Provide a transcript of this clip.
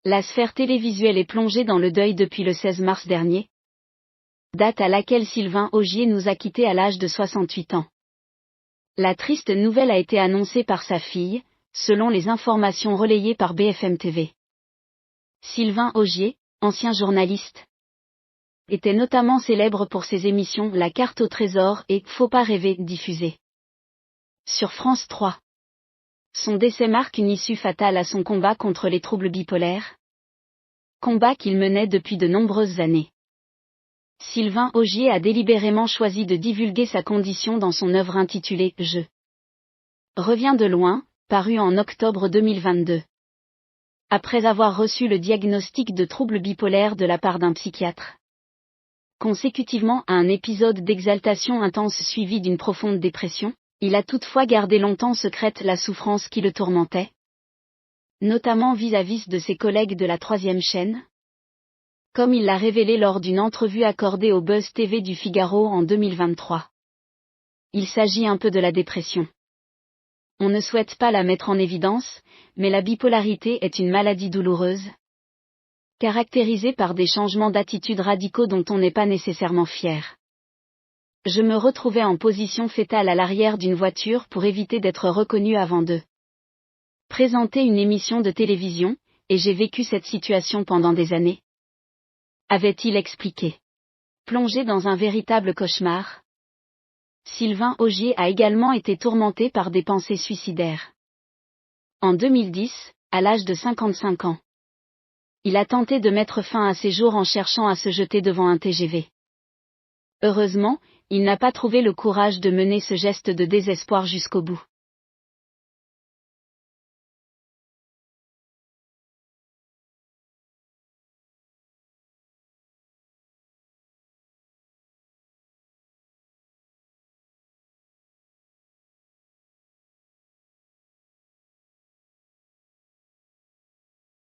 La sphère télévisuelle est plongée dans le deuil depuis le 16 mars dernier, date à laquelle Sylvain Augier nous a quittés à l'âge de 68 ans. La triste nouvelle a été annoncée par sa fille, selon les informations relayées par BFM TV. Sylvain Augier, ancien journaliste, était notamment célèbre pour ses émissions La Carte au Trésor et Faut pas rêver, diffusées sur France 3. Son décès marque une issue fatale à son combat contre les troubles bipolaires, combat qu'il menait depuis de nombreuses années. Sylvain Augier a délibérément choisi de divulguer sa condition dans son œuvre intitulée « Je reviens de loin », parue en octobre 2022. Après avoir reçu le diagnostic de troubles bipolaires de la part d'un psychiatre, consécutivement à un épisode d'exaltation intense suivi d'une profonde dépression, il a toutefois gardé longtemps secrète la souffrance qui le tourmentait, notamment vis-à-vis de ses collègues de la 3e chaîne, comme il l'a révélé lors d'une entrevue accordée au Buzz TV du Figaro en 2023. Il s'agit un peu de la dépression. On ne souhaite pas la mettre en évidence, mais la bipolarité est une maladie douloureuse, caractérisée par des changements d'attitude radicaux dont on n'est pas nécessairement fier. Je me retrouvais en position fétale à l'arrière d'une voiture pour éviter d'être reconnu avant de présenter une émission de télévision, et j'ai vécu cette situation pendant des années, avait-il expliqué. Plongé dans un véritable cauchemar, Sylvain Augier a également été tourmenté par des pensées suicidaires. En 2010, à l'âge de 55 ans, il a tenté de mettre fin à ses jours en cherchant à se jeter devant un TGV. Heureusement, il n'a pas trouvé le courage de mener ce geste de désespoir jusqu'au bout.